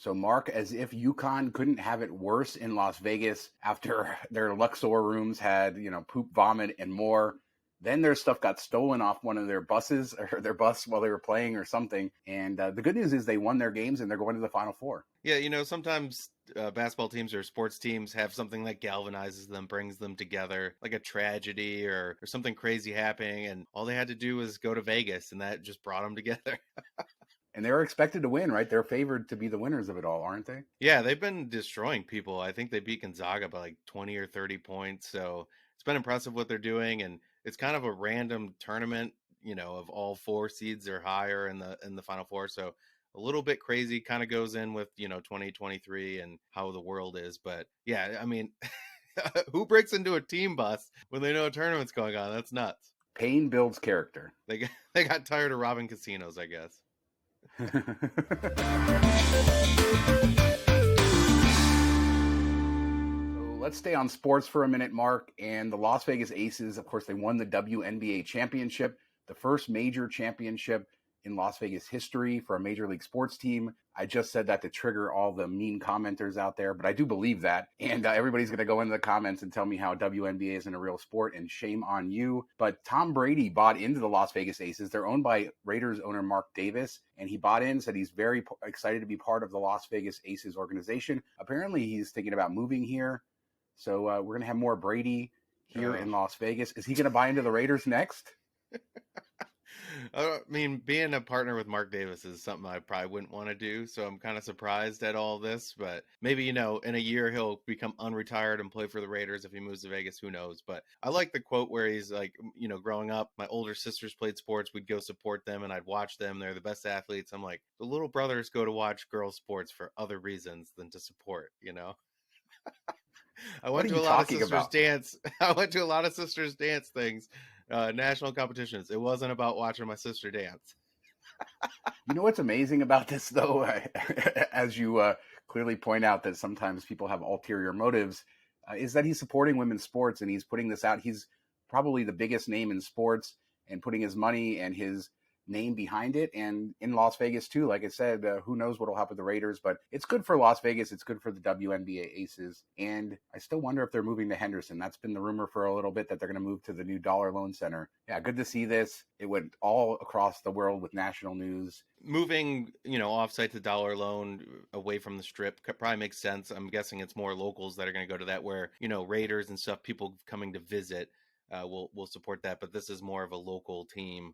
So, Mark, as if UConn couldn't have it worse in Las Vegas after their Luxor rooms had, poop, vomit, and more. Then their stuff got stolen off one of their buses or their bus while they were playing or something. And the good news is they won their games and they're going to the Final Four. Yeah, sometimes basketball teams or sports teams have something that galvanizes them, brings them together, like a tragedy or something crazy happening. And all they had to do was go to Vegas, and that just brought them together. And they were expected to win, right? They're favored to be the winners of it all, aren't they? Yeah, they've been destroying people. I think they beat Gonzaga by like 20 or 30 points. So it's been impressive what they're doing. And it's kind of a random tournament, of all 4 seeds or higher in the Final Four. So a little bit crazy, kind of goes in with, 2023 and how the world is. But yeah, I mean, who breaks into a team bus when they know a tournament's going on? That's nuts. Pain builds character. They got tired of robbing casinos, I guess. Let's stay on sports for a minute, Mark. And the Las Vegas Aces, of course, they won the WNBA championship, the first major championship in Las Vegas history for a major league sports team. I just said that to trigger all the mean commenters out there, but I do believe that. And everybody's going to go into the comments and tell me how WNBA isn't a real sport, and shame on you. But Tom Brady bought into the Las Vegas Aces. They're owned by Raiders owner Mark Davis, and he bought in, said he's very excited to be part of the Las Vegas Aces organization. Apparently, he's thinking about moving here. So we're going to have more Brady here in Las Vegas. Is he going to buy into the Raiders next? I mean, being a partner with Mark Davis is something I probably wouldn't want to do. So I'm kind of surprised at all this. But maybe, in a year he'll become unretired and play for the Raiders if he moves to Vegas. Who knows? But I like the quote where he's like, growing up, my older sisters played sports. We'd go support them and I'd watch them. They're the best athletes. I'm like, the little brothers go to watch girls' sports for other reasons than to support, I went to a lot of sisters dance. I went to a lot of sisters dance things, national competitions. It wasn't about watching my sister dance. You know what's amazing about this, though, as you clearly point out that sometimes people have ulterior motives, is that he's supporting women's sports and he's putting this out. He's probably the biggest name in sports and putting his money and his name behind it. And in Las Vegas, too, like I said, who knows what will happen with the Raiders, but it's good for Las Vegas. It's good for the WNBA Aces. And I still wonder if they're moving to Henderson. That's been the rumor for a little bit, that they're going to move to the new Dollar Loan Center. Yeah, good to see this. It went all across the world with national news. Moving, offsite to Dollar Loan away from the Strip probably makes sense. I'm guessing it's more locals that are going to go to that, where, Raiders and stuff, people coming to visit will support that. But this is more of a local team.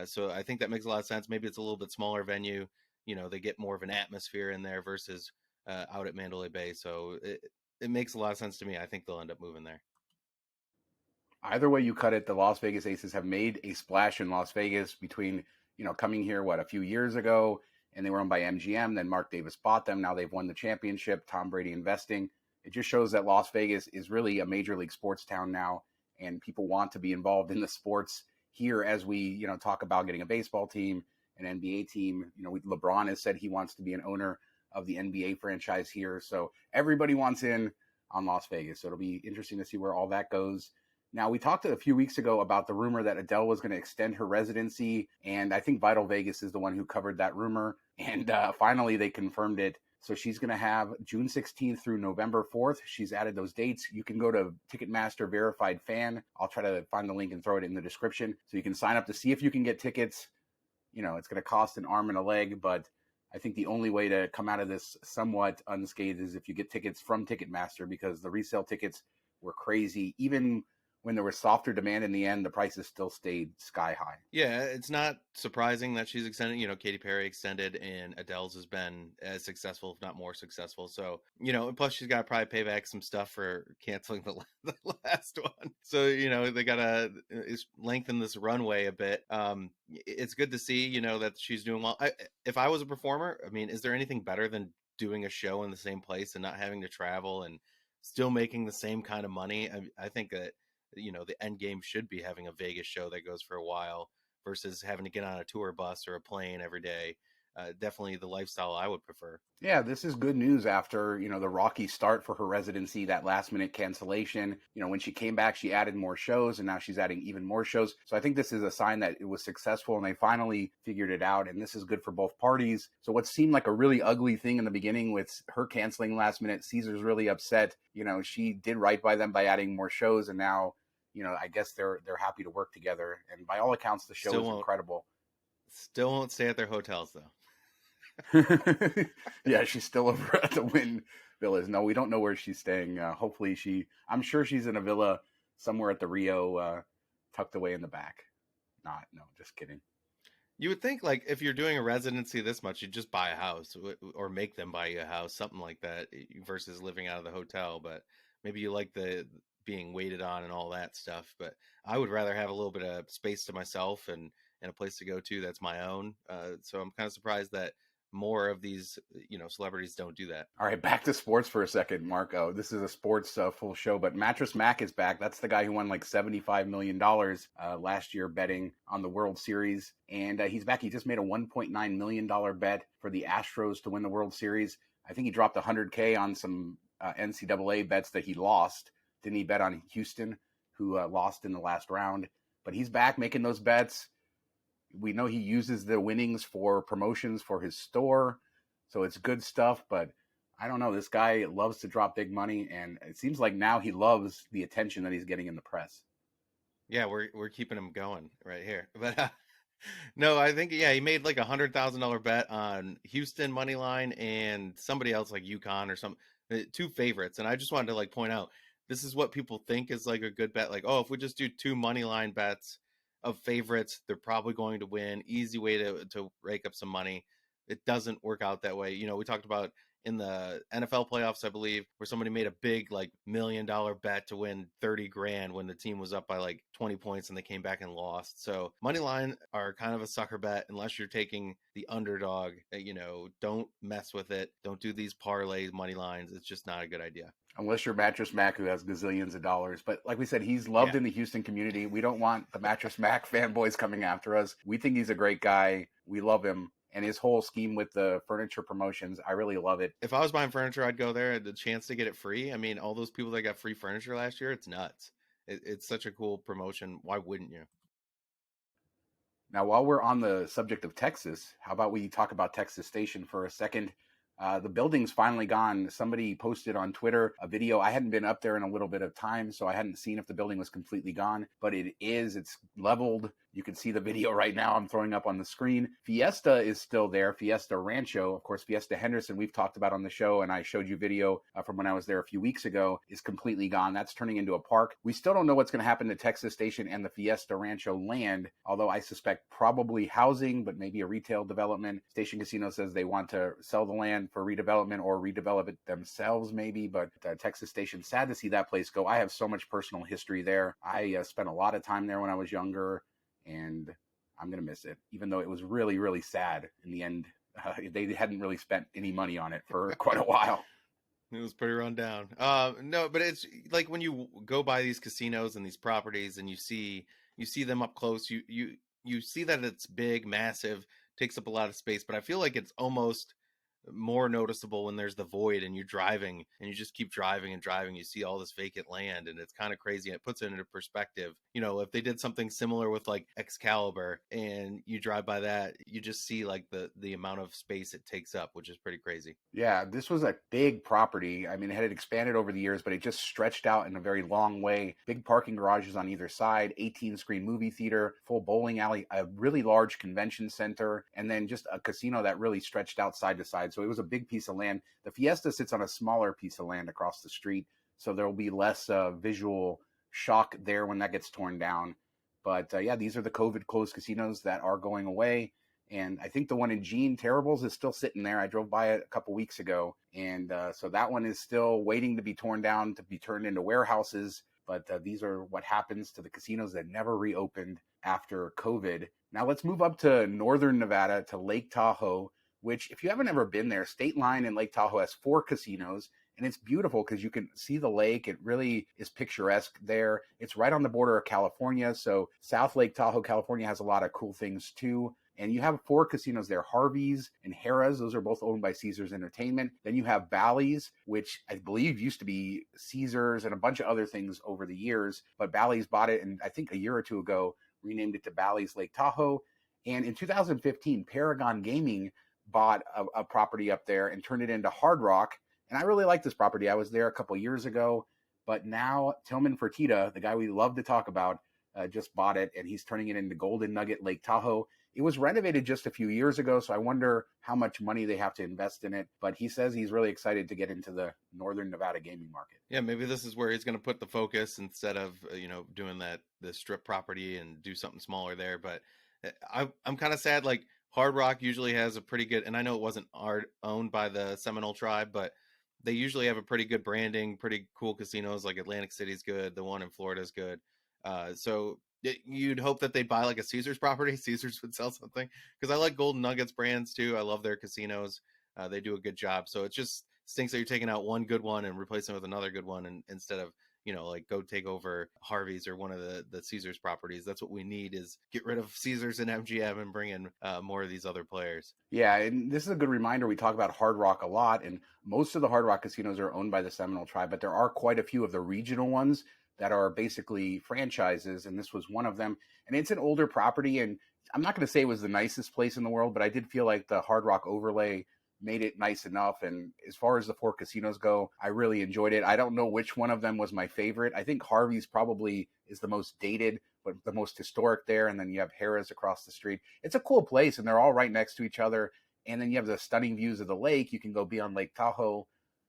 So I think that makes a lot of sense. Maybe it's a little bit smaller venue. They get more of an atmosphere in there versus out at Mandalay Bay. So it makes a lot of sense to me. I think they'll end up moving there. Either way you cut it, the Las Vegas Aces have made a splash in Las Vegas between, coming here, a few years ago, and they were owned by MGM. Then Mark Davis bought them. Now they've won the championship. Tom Brady investing. It just shows that Las Vegas is really a major league sports town now, and people want to be involved in the sports here as we, talk about getting a baseball team, an NBA team. LeBron has said he wants to be an owner of the NBA franchise here. So everybody wants in on Las Vegas. So it'll be interesting to see where all that goes. Now, we talked a few weeks ago about the rumor that Adele was going to extend her residency, and I think Vital Vegas is the one who covered that rumor. And finally, they confirmed it. So she's going to have June 16th through November 4th. She's added those dates. You can go to Ticketmaster Verified Fan. I'll try to find the link and throw it in the description. So you can sign up to see if you can get tickets. It's going to cost an arm and a leg, but I think the only way to come out of this somewhat unscathed is if you get tickets from Ticketmaster, because the resale tickets were crazy. Even when there was softer demand in the end, the prices still stayed sky high. Yeah, it's not surprising that she's extended. Katy Perry extended, and Adele's has been as successful, if not more successful. So, and plus she's got to probably pay back some stuff for canceling the last one. So, they got to lengthen this runway a bit. It's good to see, that she's doing well. If I was a performer, I mean, is there anything better than doing a show in the same place and not having to travel and still making the same kind of money? I think that, the end game should be having a Vegas show that goes for a while versus having to get on a tour bus or a plane every day. definitely the lifestyle I would prefer. Yeah, this is good news after, the rocky start for her residency, that last minute cancellation. When she came back, she added more shows and now she's adding even more shows. So I think this is a sign that it was successful and they finally figured it out. And this is good for both parties. So what seemed like a really ugly thing in the beginning with her canceling last minute, Caesar's really upset. She did right by them by adding more shows. And now, I guess they're happy to work together. And by all accounts, the show Still is won't incredible. still won't stay at their hotels though. Yeah, she's still over at the Wynn Villas. No, we don't know where she's staying. Hopefully I'm sure she's in a villa somewhere at the Rio, tucked away in the back. Not, no, just kidding. You would think like if you're doing a residency this much, you'd just buy a house or make them buy you a house, something like that, versus living out of the hotel. But maybe you like the being waited on and all that stuff. But I would rather have a little bit of space to myself and a place to go to that's my own. So I'm kind of surprised that more of these, celebrities don't do that. All right, back to sports for a second, Marco. This is a sports full show, but Mattress Mack is back. That's the guy who won like $75 million last year betting on the World Series. And he's back. He just made a $1.9 million bet for the Astros to win the World Series. I think he dropped $100K on some NCAA bets that he lost. Didn't he bet on Houston, who lost in the last round? But he's back making those bets. We know he uses the winnings for promotions for his store. So it's good stuff, but I don't know. This guy loves to drop big money, and it seems like now he loves the attention that he's getting in the press. Yeah, we're keeping him going right here. But no, I think he made like $100,000 bet on Houston money line and somebody else like UConn or some two favorites. And I just wanted to like point out this is what people think is like a good bet. Like, oh, if we just do two money line bets of favorites, they're probably going to win. Easy way to rake up some money. It doesn't work out that way. We talked about in the NFL playoffs, I believe, where somebody made a big like $1 million bet to win 30 grand when the team was up by like 20 points and they came back and lost. So money line are kind of a sucker bet unless you're taking the underdog. Don't mess with it. Don't do these parlay money lines. It's just not a good idea. Unless you're Mattress Mack, who has gazillions of dollars. But like we said, he's loved in the Houston community. We don't want the Mattress Mack fanboys coming after us. We think he's a great guy. We love him. And his whole scheme with the furniture promotions, I really love it. If I was buying furniture, I'd go there. The chance to get it free. I mean, all those people that got free furniture last year, it's nuts. It's such a cool promotion. Why wouldn't you? Now, while we're on the subject of Texas, how about we talk about Texas Station for a second? The building's finally gone. Somebody posted on Twitter a video. I hadn't been up there in a little bit of time, so I hadn't seen if the building was completely gone, but it is. It's leveled. You can see the video right now I'm throwing up on the screen. Fiesta is still there. Fiesta Rancho, of course, Fiesta Henderson, we've talked about on the show, and I showed you video from when I was there a few weeks ago, is completely gone. That's turning into a park. We still don't know what's going to happen to Texas Station and the Fiesta Rancho land, although I suspect probably housing, but maybe a retail development. Station Casino says they want to sell the land for redevelopment or redevelop it themselves maybe, but Texas Station, sad to see that place go. I have so much personal history there. I spent a lot of time there when I was younger, and I'm going to miss it, even though it was really, really sad in the end. They hadn't really spent any money on it for quite a while. It was pretty run down. No, but it's like when you go by these casinos and these properties and you see them up close, you see that it's big, massive, takes up a lot of space, but I feel like it's almost more noticeable when there's the void and you're driving and you just keep driving and driving. You see all this vacant land and it's kind of crazy. And it puts it into perspective. If they did something similar with like Excalibur and you drive by that, you just see like the amount of space it takes up, which is pretty crazy. Yeah, this was a big property. I mean, it had expanded over the years, but it just stretched out in a very long way. Big parking garages on either side, 18-screen movie theater, full bowling alley, a really large convention center, and then just a casino that really stretched out side to side. So it was a big piece of land. The Fiesta sits on a smaller piece of land across the street, so there will be less visual shock there when that gets torn down. But yeah, these are the COVID closed casinos that are going away. And I think the one in Gene Terribles is still sitting there. I drove by it a couple weeks ago. And so that one is still waiting to be torn down, to be turned into warehouses. But these are what happens to the casinos that never reopened after COVID. Now let's move up to northern Nevada, to Lake Tahoe, which if you haven't ever been there, State Line in Lake Tahoe has 4 casinos. And it's beautiful because you can see the lake. It really is picturesque there. It's right on the border of California. So South Lake Tahoe, California has a lot of cool things too. And you have 4 casinos there, Harvey's and Harrah's. Those are both owned by Caesars Entertainment. Then you have Bally's, which I believe used to be Caesars and a bunch of other things over the years. But Bally's bought it, and I think a year or two ago, renamed it to Bally's Lake Tahoe. And in 2015, Paragon Gaming bought a property up there and turned it into Hard Rock. And I really like this property. I was there a couple years ago. But now Tillman Fertitta, the guy we love to talk about, just bought it, and he's turning it into Golden Nugget Lake Tahoe. It was renovated just a few years ago, so I wonder how much money they have to invest in it. But he says he's really excited to get into the Northern Nevada gaming market. Yeah, maybe this is where he's going to put the focus instead of doing the strip property and do something smaller there. But I'm kind of sad. Like Hard Rock usually has a pretty good, and I know it wasn't owned by the Seminole tribe, but they usually have a pretty good branding, pretty cool casinos. Like Atlantic City's good, the one in Florida is good. So you'd hope that they'd buy like a Caesars property. Caesars would sell something, because I like Golden Nuggets brands too. I love their casinos. They do a good job. So it just stinks that you're taking out one good one and replacing it with another good one, and instead of like go take over Harvey's or one of the Caesars properties. That's what we need, is get rid of Caesars and MGM and bring in more of these other players. Yeah, and this is a good reminder. We talk about Hard Rock a lot, and most of the Hard Rock casinos are owned by the Seminole tribe, but there are quite a few of the regional ones that are basically franchises, and this was one of them. And it's an older property, and I'm not going to say it was the nicest place in the world, but I did feel like the Hard Rock overlay made it nice enough. And as far as the 4 casinos go, I really enjoyed it. I don't know which one of them was my favorite. I think Harvey's probably is the most dated, but the most historic there. And then you have Harrah's across the street. It's a cool place, and they're all right next to each other. And then you have the stunning views of the lake. You can go be on Lake Tahoe.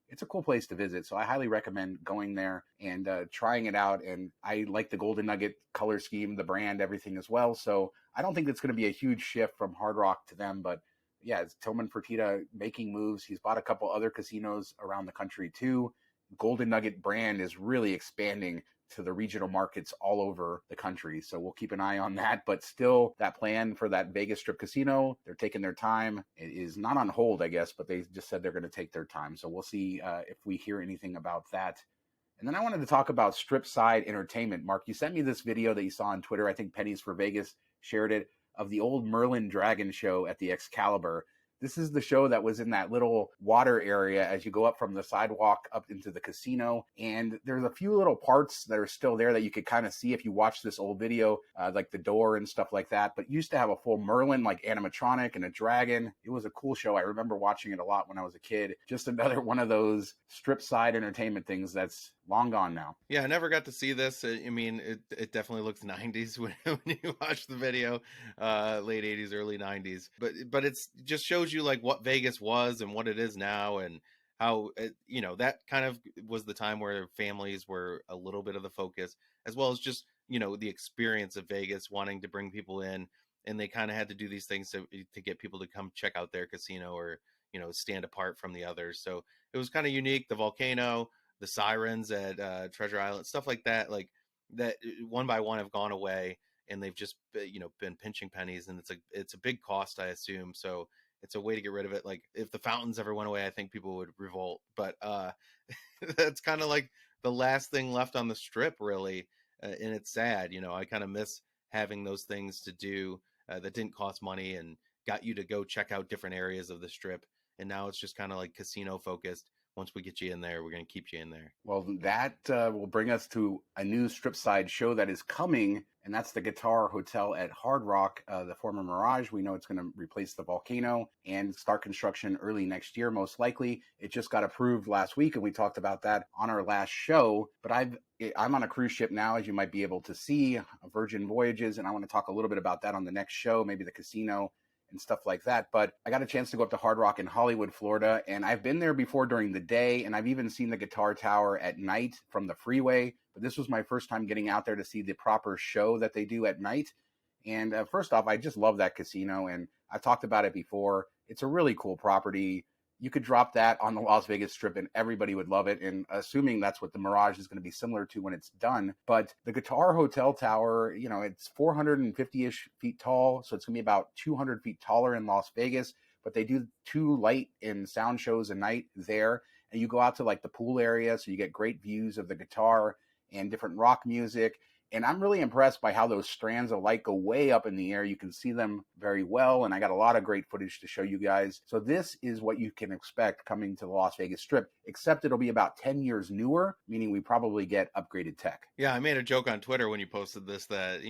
It's a cool place to visit. So I highly recommend going there and trying it out. And I like the Golden Nugget color scheme, the brand, everything as well. So I don't think it's going to be a huge shift from Hard Rock to them, but yeah, it's Tillman Fertitta making moves. He's bought a couple other casinos around the country too. Golden Nugget brand is really expanding to the regional markets all over the country. So we'll keep an eye on that. But still, that plan for that Vegas Strip casino, they're taking their time. It is not on hold, I guess, but they just said they're going to take their time. So we'll see if we hear anything about that. And then I wanted to talk about strip side entertainment. Mark, you sent me this video that you saw on Twitter. I think Pennies for Vegas shared it, of the old Merlin Dragon show at the Excalibur. This is the show that was in that little water area as you go up from the sidewalk up into the casino. And there's a few little parts that are still there that you could kind of see if you watch this old video, like the door and stuff like that. But used to have a full Merlin, like animatronic, and a dragon. It was a cool show. I remember watching it a lot when I was a kid. Just another one of those strip side entertainment things that's long gone now. Yeah, I never got to see this. I mean, it definitely looks 90s when you watch the video, late 80s, early 90s. But it's just shows you like what Vegas was and what it is now, and how that kind of was the time where families were a little bit of the focus, as well as just the experience of Vegas, wanting to bring people in, and they kind of had to do these things to get people to come check out their casino, or stand apart from the others. So it was kind of unique. The volcano, the sirens at Treasure Island, stuff like that, one by one have gone away, and they've just been pinching pennies, and it's a big cost, I assume. So it's a way to get rid of it. Like if the fountains ever went away, I think people would revolt. But that's kind of like the last thing left on the strip, really, and it's sad. I kind of miss having those things to do that didn't cost money and got you to go check out different areas of the strip. And now it's just kind of like casino focused. Once we get you in there, we're going to keep you in there. Well, that will bring us to a new strip side show that is coming, and that's the Guitar Hotel at Hard Rock, the former Mirage. We know it's going to replace the Volcano and start construction early next year, most likely. It just got approved last week, and we talked about that on our last show. But I'm on a cruise ship now, as you might be able to see, Virgin Voyages, and I want to talk a little bit about that on the next show, maybe the casino and stuff like that. But I got a chance to go up to Hard Rock in Hollywood, Florida, and I've been there before during the day, and I've even seen the Guitar Tower at night from the freeway. But this was my first time getting out there to see the proper show that they do at night. And first off, I just love that casino, and I've talked about it before. It's a really cool property. You could drop that on the Las Vegas Strip and everybody would love it. And assuming that's what the Mirage is going to be similar to when it's done. But the Guitar Hotel Tower, it's 450-ish feet tall. So it's going to be about 200 feet taller in Las Vegas. But they do 2 light and sound shows a night there. And you go out to like the pool area. So you get great views of the guitar and different rock music. And I'm really impressed by how those strands of light go way up in the air. You can see them very well, and I got a lot of great footage to show you guys. So this is what you can expect coming to the Las Vegas Strip, except it'll be about 10 years newer, meaning we probably get upgraded tech. Yeah, I made a joke on Twitter when you posted this that,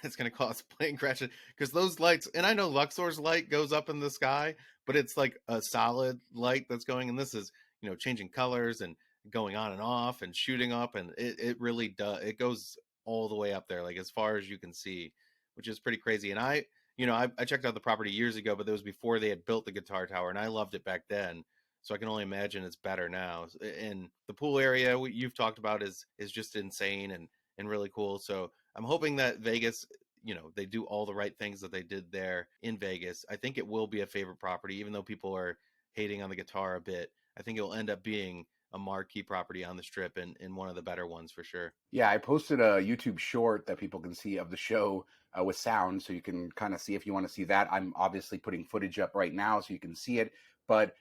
it's going to cause plane crashes because those lights, and I know Luxor's light goes up in the sky, but it's like a solid light that's going, and this is, changing colors and going on and off and shooting up, and it really does. It goes all the way up there, like as far as you can see, which is pretty crazy. And I checked out the property years ago, but that was before they had built the guitar tower, and I loved it back then. So I can only imagine it's better now. And the pool area you've talked about is just insane and really cool. So I'm hoping that Vegas, they do all the right things that they did there in Vegas. I think it will be a favorite property, even though people are hating on the guitar a bit. I think it will end up being a marquee property on the Strip and one of the better ones for sure. Yeah, I posted a YouTube short that people can see of the show with sound, so you can kind of see if you want to see that. I'm obviously putting footage up right now so you can see it, but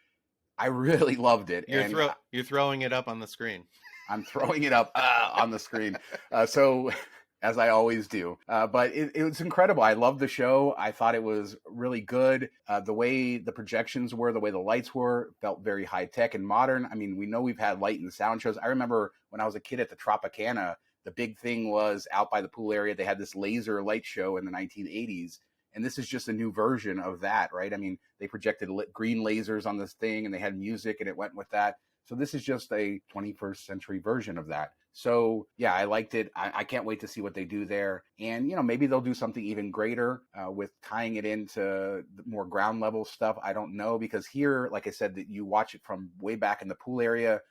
I really loved it. You're throwing it up on the screen. I'm throwing it up on the screen. So as I always do. But it was incredible. I loved the show. I thought it was really good. The way the projections were, the way the lights were, felt very high tech and modern. I mean, we know we've had light and sound shows. I remember when I was a kid at the Tropicana, the big thing was out by the pool area. They had this laser light show in the 1980s. And this is just a new version of that, right? I mean, they projected green lasers on this thing and they had music and it went with that. So this is just a 21st century version of that. So yeah, I liked it. I can't wait to see what they do there. And, maybe they'll do something even greater with tying it into more ground level stuff. I don't know, because here, like I said, that you watch it from way back in the pool area.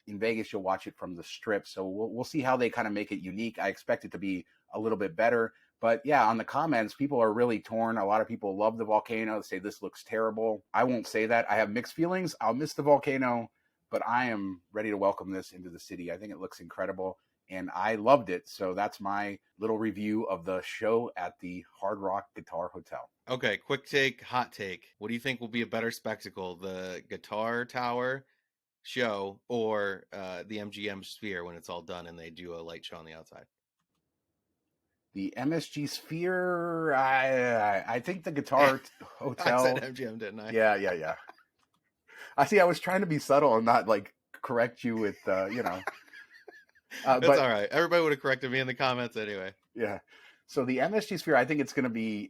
In Vegas, you'll watch it from the Strip. So we'll see how they kind of make it unique. I expect it to be a little bit better. But yeah, on the comments, people are really torn. A lot of people love the volcano. They say this looks terrible. I won't say that. I have mixed feelings. I'll miss the volcano, but I am ready to welcome this into the city. I think it looks incredible, and I loved it. So that's my little review of the show at the Hard Rock Guitar Hotel. Okay, quick take, hot take. What do you think will be a better spectacle, the Guitar Tower show or the MGM Sphere when it's all done and they do a light show on the outside? The MSG Sphere, I think the Guitar Hotel. I said MGM, didn't I? Yeah. I was trying to be subtle and not like correct you with, That's but all right. Everybody would have corrected me in the comments anyway. Yeah. So the MSG Sphere, I think it's going to be,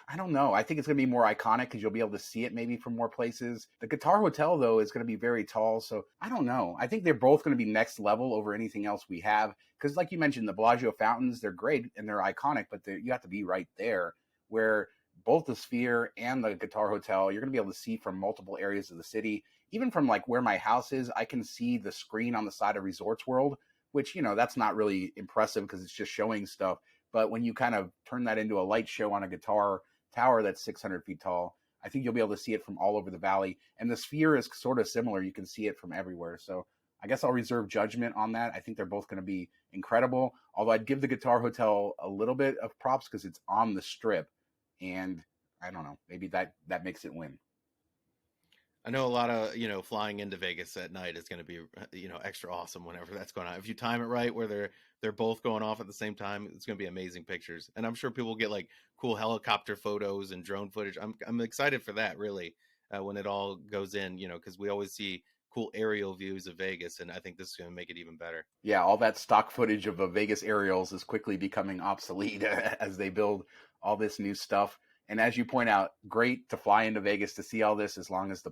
I don't know. I think it's going to be more iconic because you'll be able to see it maybe from more places. The Guitar Hotel, though, is going to be very tall. So I don't know. I think they're both going to be next level over anything else we have. Because like you mentioned, the Bellagio fountains, they're great and they're iconic, but you have to be right there. Where both the Sphere and the Guitar Hotel, you're going to be able to see from multiple areas of the city. Even from like where my house is, I can see the screen on the side of Resorts World, which, that's not really impressive because it's just showing stuff. But when you kind of turn that into a light show on a guitar tower that's 600 feet tall, I think you'll be able to see it from all over the valley. And the Sphere is sort of similar. You can see it from everywhere. So I guess I'll reserve judgment on that. I think they're both going to be incredible. Although I'd give the Guitar Hotel a little bit of props because it's on the Strip. And I don't know, maybe that makes it win. I know a lot of, flying into Vegas at night is going to be, extra awesome whenever that's going on. If you time it right, where they're both going off at the same time, it's going to be amazing pictures. And I'm sure people will get like cool helicopter photos and drone footage. I'm excited for that, really, when it all goes in, because we always see cool aerial views of Vegas, and I think this is going to make it even better. Yeah, all that stock footage of the Vegas aerials is quickly becoming obsolete as they build all this new stuff. And as you point out, great to fly into Vegas to see all this, as long as the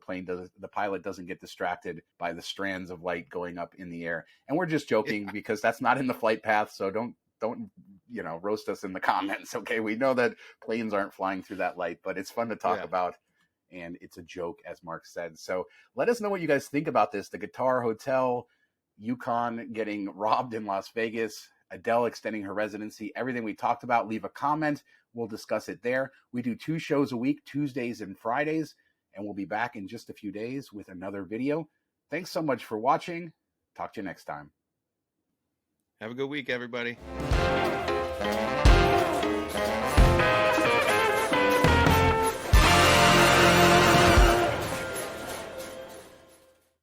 pilot doesn't get distracted by the strands of light going up in the air. And we're just joking because that's not in the flight path. So don't roast us in the comments. Okay, we know that planes aren't flying through that light, but it's fun to talk about. And it's a joke, as Mark said. So let us know what you guys think about this. The Guitar Hotel, UConn getting robbed in Las Vegas, Adele extending her residency, everything we talked about. Leave a comment. We'll discuss it there. We do 2 shows a week, Tuesdays and Fridays, and we'll be back in just a few days with another video. Thanks so much for watching. Talk to you next time. Have a good week, everybody.